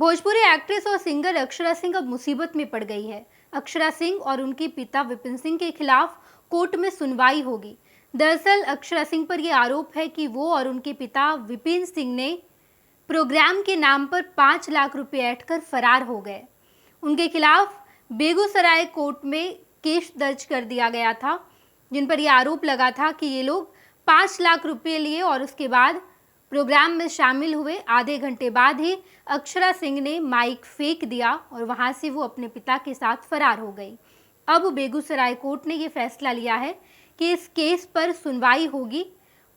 Bhojpuri actress और singer Akshara Singh अब मुसीबत में पड़ गई है। अक्षरा सिंह और उनके पिता विपिन सिंह के खिलाफ कोर्ट में सुनवाई होगी। दरअसल अक्षरा सिंह पर यह आरोप है कि वो और उनके पिता विपिन सिंह ने प्रोग्राम के नाम पर 5 लाख रुपए ऐंठ कर फरार हो गए। उनके खिलाफ बेगूसराय कोर्ट में केस दर्ज कर दिया गया था, जिन पर यह आरोप लगा था कि ये लोग 5 लाख रुपए लिए और उसके बाद प्रोग्राम में शामिल हुए। आधे घंटे बाद ही अक्षरा सिंह ने माइक फेंक दिया और वहां से वो अपने पिता के साथ फरार हो गई। अब बेगूसराय कोर्ट ने ये फैसला लिया है कि इस केस पर सुनवाई होगी।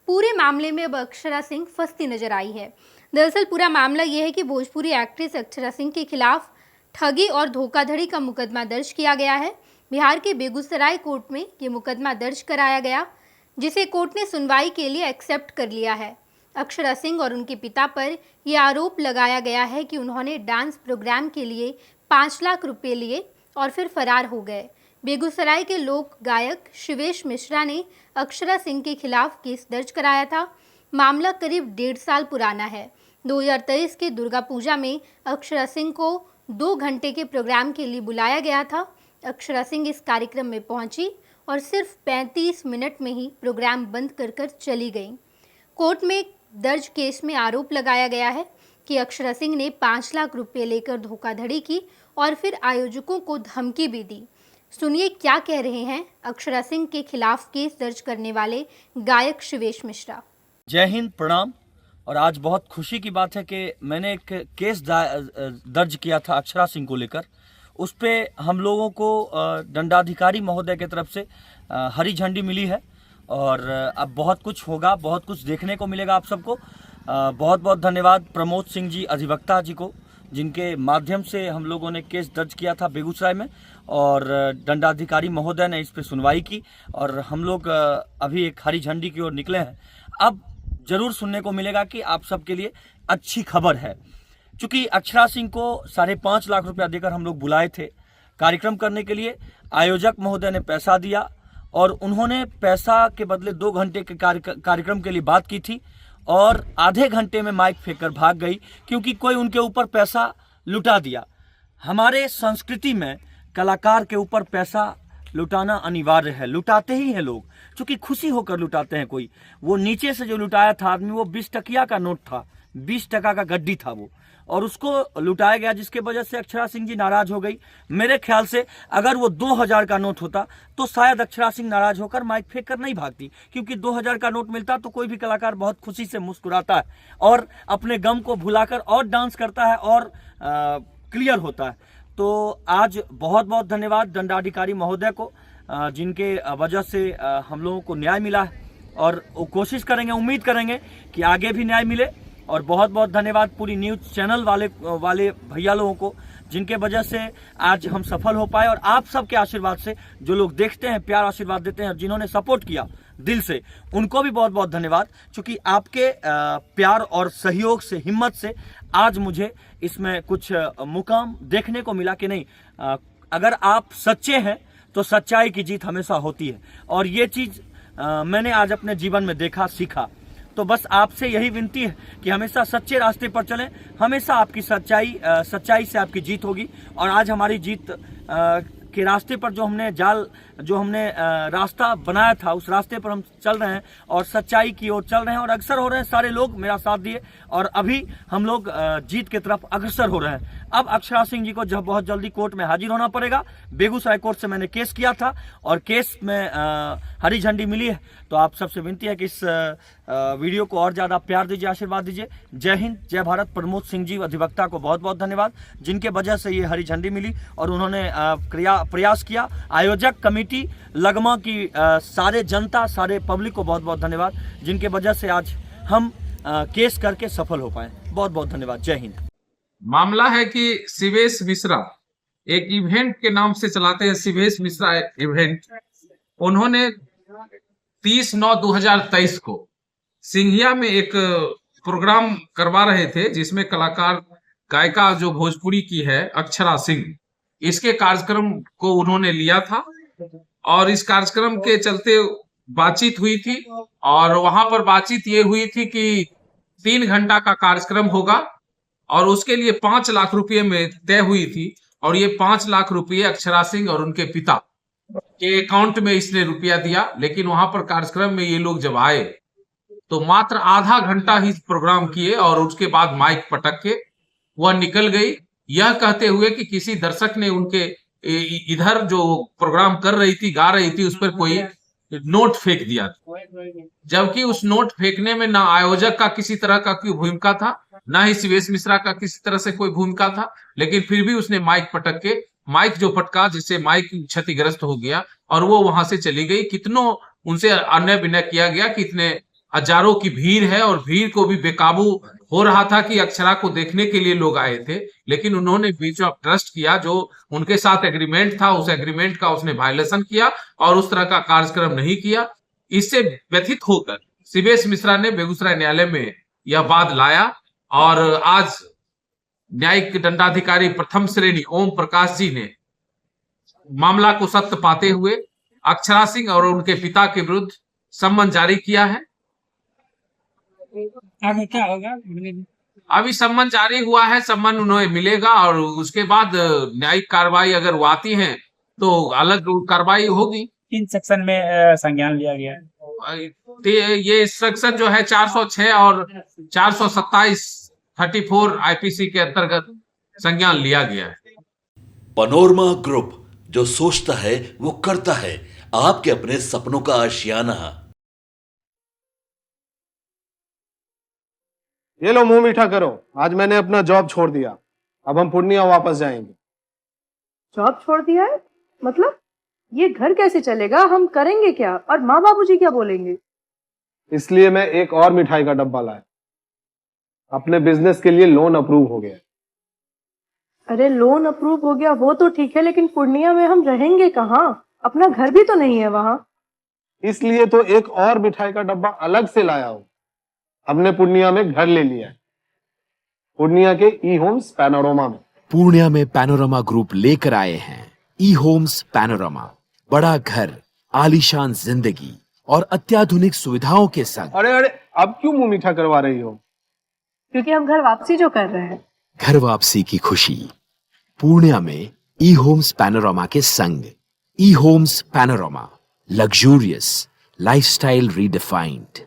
पूरे मामले में अब अक्षरा सिंह फंसती नजर आई है। दरअसल पूरा मामला ये है कि भोजपुरी एक्ट्रेस अक्षरा सिंह के खिलाफ ठगी और धोखाधड़ी का मुकदमा दर्ज किया गया है। बिहार के बेगूसराय कोर्ट में ये मुकदमा दर्ज कराया गया, जिसे कोर्ट ने सुनवाई के लिए एक्सेप्ट कर लिया है। अक्षरा सिंह और उनके पिता पर यह आरोप लगाया गया है कि उन्होंने डांस प्रोग्राम के लिए 5 लाख रुपए लिए और फिर फरार हो गए। बेगूसराय के लोक गायक शिवेश मिश्रा ने अक्षरा सिंह के खिलाफ केस दर्ज कराया था। मामला करीब 1.5 साल पुराना है। 2023 के दुर्गा पूजा में अक्षरा सिंह को 2 घंटे के प्रोग्राम के लिए बुलाया गया था। अक्षरा सिंह इस कार्यक्रम में पहुंची और सिर्फ 35 मिनट में ही प्रोग्राम बंद कर चली गई। कोर्ट में दर्ज केस में आरोप लगाया गया है कि अक्षरा सिंह ने 5 लाख रुपए लेकर धोखाधड़ी की और फिर आयोजकों को धमकी भी दी। सुनिए क्या कह रहे हैं अक्षरा सिंह के खिलाफ केस दर्ज करने वाले गायक शिवेश मिश्रा। जय हिंद, प्रणाम। और आज बहुत खुशी की बात है कि मैंने एक केस दर्ज किया था अक्षरा सिंह को लेकर। उस पे हम लोगों को दंडाधिकारी महोदय की तरफ से हरी झंडी मिली है और अब बहुत कुछ होगा, बहुत कुछ देखने को मिलेगा आप सबको। बहुत बहुत धन्यवाद प्रमोद सिंह जी अधिवक्ता जी को, जिनके माध्यम से हम लोगों ने केस दर्ज किया था बेगूसराय में और दंडाधिकारी महोदय ने इस पर सुनवाई की और हम लोग अभी एक हरी झंडी की ओर निकले हैं। अब जरूर सुनने को मिलेगा कि आप सबके लिए अच्छी खबर है। चूंकि अक्षरा सिंह को 5.5 लाख रुपया देकर हम लोग बुलाए थे कार्यक्रम करने के लिए, आयोजक महोदय ने पैसा दिया और उन्होंने पैसा के बदले 2 घंटे के कार्यक्रम के लिए बात की थी और आधे घंटे में माइक फेंककर भाग गई, क्योंकि कोई उनके ऊपर पैसा लुटा दिया। हमारे संस्कृति में कलाकार के ऊपर पैसा लुटाना अनिवार्य है, लुटाते ही हैं लोग, क्योंकि खुशी होकर लुटाते हैं। कोई वो नीचे से जो लुटाया था आदमी, वो 20 टकिया का नोट था, 20 टका का गड्डी था वो, और उसको लुटाया गया, जिसके वजह से अक्षरा सिंह जी नाराज हो गई। मेरे ख्याल से अगर वो 2000 का नोट होता तो शायद अक्षरा सिंह नाराज होकर माइक फेंक कर नहीं भागती, क्योंकि 2000 का नोट मिलता तो कोई भी कलाकार बहुत खुशी से मुस्कुराता है और अपने गम को भुलाकर और डांस करता है और क्लियर होता है। तो आज बहुत बहुत धन्यवाद दंडाधिकारी महोदय को, जिनके वजह से हम लोगों को न्याय मिला है और वो कोशिश करेंगे, उम्मीद करेंगे कि आगे भी न्याय मिले। और बहुत बहुत धन्यवाद पूरी न्यूज़ चैनल वाले भैया लोगों को, जिनके वजह से आज हम सफल हो पाए। और आप सबके आशीर्वाद से जो लोग देखते हैं, प्यार आशीर्वाद देते हैं, जिन्होंने सपोर्ट किया दिल से, उनको भी बहुत बहुत धन्यवाद। क्योंकि आपके प्यार और सहयोग से, हिम्मत से आज मुझे इसमें कुछ मुकाम देखने को मिला कि नहीं, अगर आप सच्चे हैं तो सच्चाई की जीत हमेशा होती है। और ये चीज़ मैंने आज अपने जीवन में देखा, सीखा। तो बस आपसे यही विनती है कि हमेशा सच्चे रास्ते पर चलें, हमेशा आपकी सच्चाई से आपकी जीत होगी। और आज हमारी जीत के रास्ते पर जो हमने रास्ता बनाया था, उस रास्ते पर हम चल रहे हैं और सच्चाई की ओर चल रहे हैं और अग्रसर हो रहे हैं। सारे लोग मेरा साथ दिए और अभी हम लोग जीत की तरफ अग्रसर हो रहे हैं। अब अक्षरा सिंह जी को बहुत जल्दी कोर्ट में हाजिर होना पड़ेगा। बेगूसराय कोर्ट से मैंने केस किया था और केस में हरी झंडी मिली है। तो आप सबसे विनती है कि इस वीडियो को और ज़्यादा प्यार दीजिए, आशीर्वाद दीजिए। जय हिंद, जय भारत। प्रमोद सिंह जी अधिवक्ता को बहुत बहुत धन्यवाद, जिनके वजह से ये हरी झंडी मिली और उन्होंने प्रयास किया। आयोजक कमेटी, लगमा की सारे जनता, सारे पब्लिक को बहुत बहुत धन्यवाद, जिनके वजह से आज हम केस करके सफल हो पाए। बहुत बहुत धन्यवाद। जय हिंद। मामला है कि शिवेश मिश्रा एक इवेंट के नाम से चलाते हैं, शिवेश मिश्रा इवेंट। उन्होंने 30/9/2023 को सिंघिया में एक प्रोग्राम करवा रहे थे, जिसमें कलाकार गायिका जो भोजपुरी की है अक्षरा सिंह, इसके कार्यक्रम को उन्होंने लिया था और इस कार्यक्रम के चलते बातचीत हुई थी और वहां पर बातचीत ये हुई थी कि 3 घंटा का कार्यक्रम होगा और उसके लिए 5 लाख रुपए में तय हुई थी। और ये 5 लाख रुपए अक्षरा सिंह और उनके पिता के अकाउंट में इसने रुपया दिया। लेकिन वहां पर कार्यक्रम में ये लोग जब आए तो मात्र आधा घंटा ही प्रोग्राम किए और उसके बाद माइक पटक के वह निकल गई, यह कहते हुए कि किसी दर्शक ने उनके इधर जो प्रोग्राम कर रही थी, गा रही थी, उस पर कोई नोट फेंक दिया था। जबकि उस नोट फेंकने में ना आयोजक का किसी तरह का कोई भूमिका था, ना ही शिवेश मिश्रा का किसी तरह से कोई भूमिका था। लेकिन फिर भी उसने माइक पटक के, माइक जो पटका जिससे माइक क्षतिग्रस्त हो गया और वो वहां से चली गई। कितनों उनसे अन्य विनय किया गया कि इतने हजारों की भीड़ है और भीड़ को भी बेकाबू हो रहा था कि अक्षरा को देखने के लिए लोग आए थे। लेकिन उन्होंने ब्रीच ऑफ ट्रस्ट किया, जो उनके साथ एग्रीमेंट था उस एग्रीमेंट का उसने वायलेशन किया और उस तरह का कार्यक्रम नहीं किया। इससे व्यथित होकर शिवेश मिश्रा ने बेगूसराय न्यायालय में यह वाद लाया और आज न्यायिक दंडाधिकारी प्रथम श्रेणी ओम प्रकाश जी ने मामला को सत्य पाते हुए अक्षरा सिंह और उनके पिता के विरुद्ध सम्मन जारी किया है। आगे क्या होगा? अभी सम्मन जारी हुआ है, सम्मन उन्हें मिलेगा और उसके बाद न्यायिक कार्रवाई अगर वो आती है तो अलग कार्रवाई होगी। किन सेक्शन में संज्ञान लिया गया है? ये सेक्शन जो है 406 और 427 34 आईपीसी के अंतर्गत संज्ञान लिया गया है। पनोरमा ग्रुप, जो सोचता है वो करता है। आपके अपने सपनों का आशियाना। ये लो, मुंह मीठा करो। आज मैंने अपना जॉब छोड़ दिया, अब हम पूर्णिया वापस जाएंगे। जॉब छोड़ दिया है? मतलब ये घर कैसे चलेगा? हम करेंगे क्या? और माँ बाबूजी क्या बोलेंगे? इसलिए मैं एक और मिठाई का डब्बा लाया। अपने बिजनेस के लिए लोन अप्रूव हो गया। अरे लोन अप्रूव हो गया वो तो ठीक है, लेकिन पूर्णिया में हम रहेंगे कहाँ? अपना घर भी तो नहीं है वहां। इसलिए तो एक और मिठाई का डब्बा अलग से लाया हूं। हमने पूर्णिया में घर ले लिया है, पूर्णिया के ई होम्स पैनोरमा में। पूर्णिया में पैनोरमा ग्रुप लेकर आए हैं ई होम्स पैनोरमा। बड़ा घर, आलीशान जिंदगी और अत्याधुनिक सुविधाओं के संग। अरे अरे, अब क्यों मुंह मीठा करवा रही हो? क्योंकि हम घर वापसी जो कर रहे हैं। घर वापसी की खुशी पूर्णिया में ई होम्स पैनोरमा के संग। ई homes panorama, luxurious lifestyle redefined.